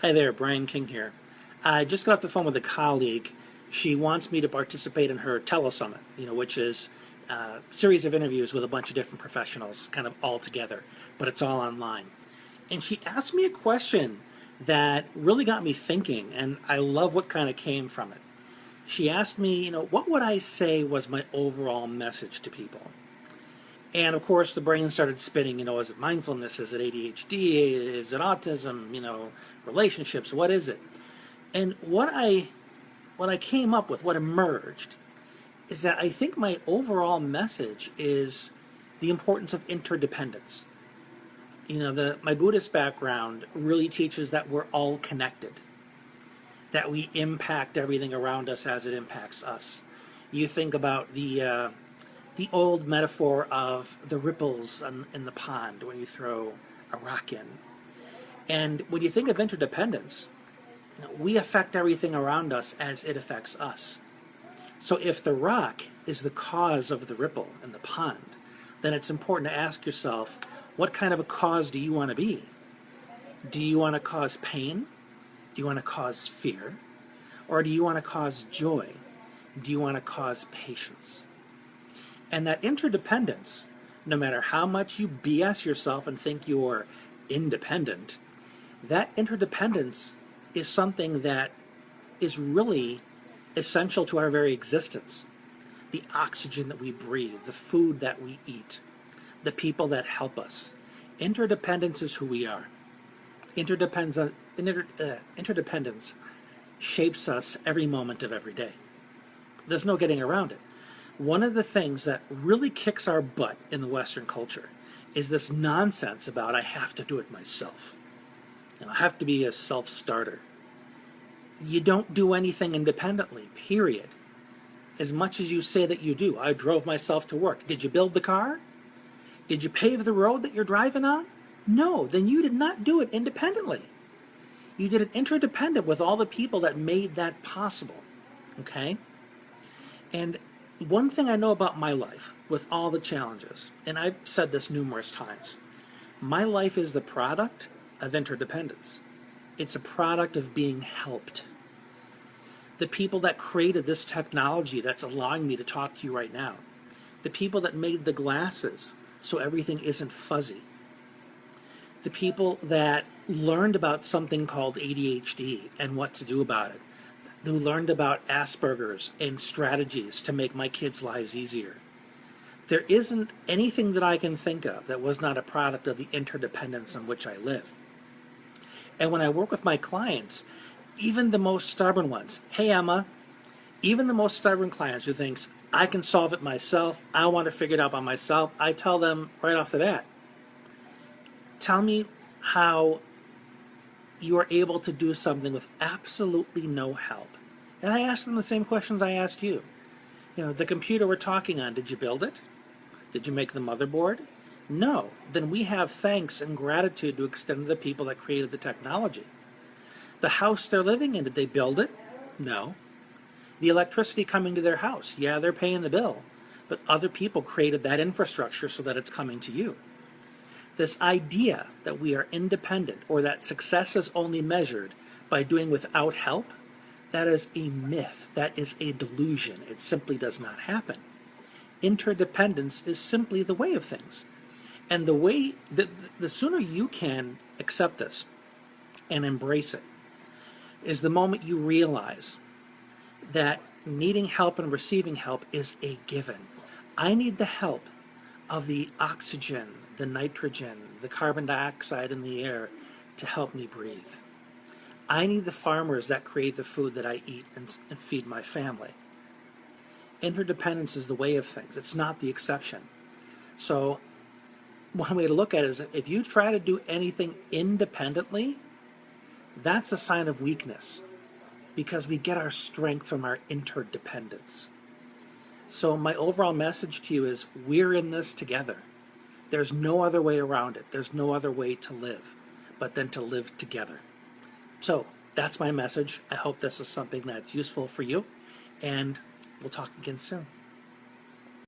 Hi there, Brian King here. I just got off the phone with a colleague. She wants me to participate in her telesummit, which is a series of interviews with a bunch of different professionals, kind of all together, but it's all online. And she asked me a question that really got me thinking, and I love what kind of came from it. She asked me, what would I say was my overall message to people? And of course, the brain started spinning, is it mindfulness? Is it ADHD? Is it autism? Relationships? What is it? And what I came up with, what emerged, is that I think my overall message is the importance of interdependence. My Buddhist background really teaches that we're all connected, that we impact everything around us as it impacts us. You think about the old metaphor of the ripples in the pond when you throw a rock in. And when you think of interdependence, we affect everything around us as it affects us. So if the rock is the cause of the ripple in the pond, then it's important to ask yourself, what kind of a cause do you want to be? Do you want to cause pain? Do you want to cause fear? Or do you want to cause joy? Do you want to cause patience? And that interdependence, no matter how much you BS yourself and think you're independent, that interdependence is something that is really essential to our very existence. The oxygen that we breathe, the food that we eat, the people that help us. Interdependence is who we are. Interdependence shapes us every moment of every day. There's no getting around it. One of the things that really kicks our butt in the Western culture is this nonsense about I have to do it myself. I have to be a self-starter. You don't do anything independently, period. As much as you say that you do. I drove myself to work. Did you build the car? Did you pave the road that you're driving on? No, then you did not do it independently. You did it interdependent with all the people that made that possible. Okay? And one thing I know about my life, with all the challenges, and I've said this numerous times, my life is the product of interdependence. It's a product of being helped. The people that created this technology that's allowing me to talk to you right now, the people that made the glasses so everything isn't fuzzy, the people that learned about something called ADHD and what to do about it, who learned about Asperger's and strategies to make my kids' lives easier. There isn't anything that I can think of that was not a product of the interdependence in which I live. And when I work with my clients, even the most stubborn ones, hey Emma, even the most stubborn clients who thinks, I can solve it myself, I want to figure it out by myself, I tell them right off the bat, tell me how you are able to do something with absolutely no help. And I ask them the same questions I asked you. The computer we're talking on, did you build it? Did you make the motherboard? No. Then we have thanks and gratitude to extend to the people that created the technology. The house they're living in, did they build it? No. The electricity coming to their house, yeah, they're paying the bill. But other people created that infrastructure so that it's coming to you. This idea that we are independent or that success is only measured by doing without help, that is a myth. That is a delusion. It simply does not happen. Interdependence is simply the way of things. And the sooner you can accept this and embrace it is the moment you realize that needing help and receiving help is a given. I need the help of the oxygen, the nitrogen, the carbon dioxide in the air to help me breathe. I need the farmers that create the food that I eat and feed my family. Interdependence is the way of things. It's not the exception. So one way to look at it is if you try to do anything independently, that's a sign of weakness because we get our strength from our interdependence. So my overall message to you is we're in this together. There's no other way around it. There's no other way to live but then to live together. So that's my message. I hope this is something that's useful for you, and we'll talk again soon.